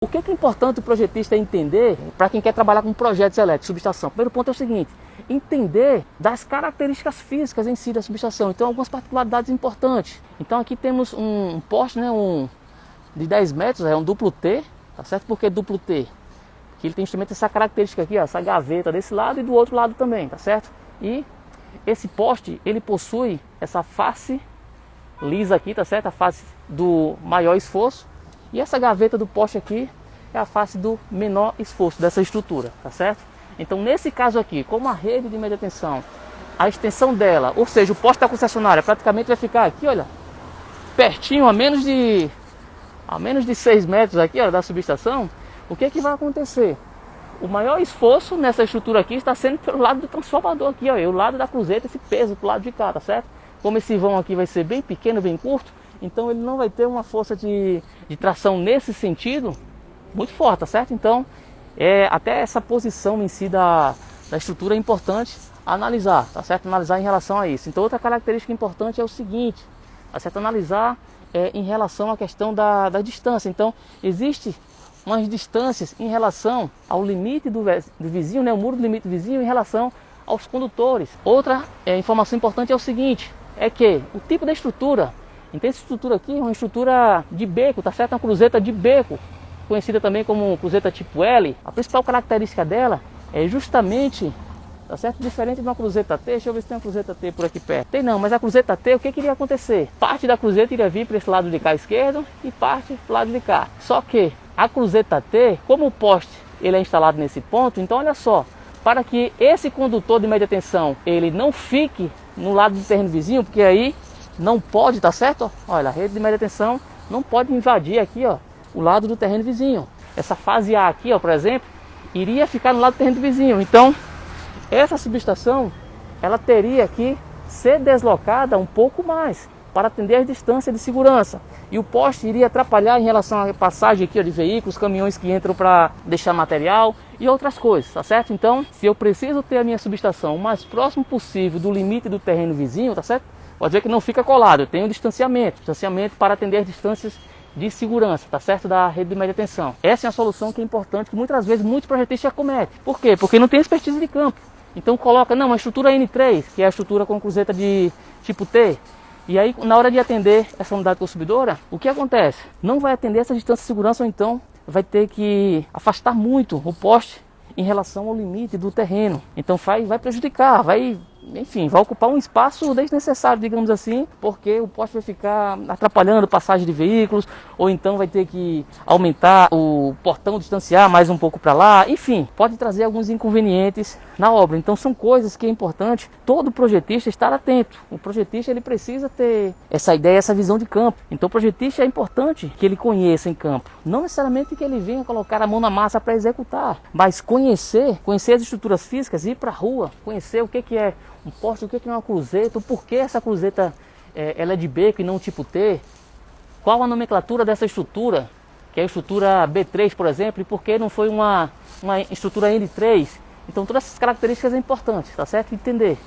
O que é importante o projetista entender para quem quer trabalhar com projetos elétricos, subestação? O primeiro ponto é o seguinte: entender das características físicas em si da subestação. Então, algumas particularidades importantes. Então, aqui temos um poste, né, de 10 metros, é um duplo T, tá certo? Por que duplo T? Porque ele tem justamente essa característica aqui, ó, essa gaveta desse lado e do outro lado também, tá certo? E esse poste, ele possui essa face lisa aqui, tá certo? A face do maior esforço. E essa gaveta do poste aqui é a face do menor esforço dessa estrutura, tá certo? Então, nesse caso aqui, como a rede de média tensão, a extensão dela, ou seja, o poste da concessionária praticamente vai ficar aqui, olha, pertinho, a menos de 6 metros aqui, olha, da subestação. O que é que vai acontecer? O maior esforço nessa estrutura aqui está sendo pelo lado do transformador aqui, ó, e o lado da cruzeta, esse peso pro lado de cá, tá certo? Como esse vão aqui vai ser bem pequeno, bem curto, então ele não vai ter uma força de tração nesse sentido muito forte, tá certo? Então, até essa posição em si da estrutura é importante analisar, tá certo? Analisar em relação a isso. Então, outra característica importante é o seguinte, tá certo? Analisar em relação à questão da distância. Então, existe umas distâncias em relação ao limite do vizinho, né? O muro do limite do vizinho em relação aos condutores. Outra informação importante é o seguinte, é que o tipo da estrutura, então essa estrutura aqui é uma estrutura de beco, tá certo? Uma cruzeta de beco, conhecida também como cruzeta tipo L. A principal característica dela é justamente, tá certo? Diferente de uma cruzeta T. Deixa eu ver se tem uma cruzeta T por aqui perto. Tem não, mas a cruzeta T, o que iria acontecer? Parte da cruzeta iria vir para esse lado de cá esquerdo e parte para o lado de cá. Só que a cruzeta T, como o poste ele é instalado nesse ponto, então olha só, para que esse condutor de média tensão ele não fique no lado do terreno vizinho, porque aí não pode, tá certo? Olha, a rede de média tensão não pode invadir aqui, ó, o lado do terreno vizinho. Essa fase A aqui, ó, por exemplo, iria ficar no lado do terreno do vizinho. Então, essa subestação, ela teria que ser deslocada um pouco mais para atender as distâncias de segurança. E o poste iria atrapalhar em relação à passagem aqui, ó, de veículos, caminhões que entram para deixar material e outras coisas, tá certo? Então, se eu preciso ter a minha subestação o mais próximo possível do limite do terreno vizinho, tá certo? Pode ver que não fica colado, eu tenho distanciamento para atender as distâncias de segurança, tá certo? Da rede de média tensão. Essa é a solução que é importante, que muitas vezes muitos projetistas cometem. Por quê? Porque não tem expertise de campo. Então coloca, não, uma estrutura N3, que é a estrutura com cruzeta de tipo T. E aí, na hora de atender essa unidade consumidora, o que acontece? Não vai atender essa distância de segurança, ou então vai ter que afastar muito o poste em relação ao limite do terreno. Então vai prejudicar, enfim, vai ocupar um espaço desnecessário, digamos assim, porque o poste vai ficar atrapalhando a passagem de veículos, ou então vai ter que aumentar o portão, distanciar mais um pouco para lá, enfim, pode trazer alguns inconvenientes na obra. Então são coisas que é importante todo projetista estar atento. O projetista ele precisa ter essa ideia, essa visão de campo. Então o projetista é importante que ele conheça em campo, não necessariamente que ele venha colocar a mão na massa para executar, mas conhecer as estruturas físicas, ir para a rua, conhecer o que é um poste, o que é uma cruzeta, o porquê essa cruzeta ela é de beco e não tipo T, qual a nomenclatura dessa estrutura, que é a estrutura B3, por exemplo, e por que não foi uma estrutura N3. Então todas essas características é importante, tá certo? Entender.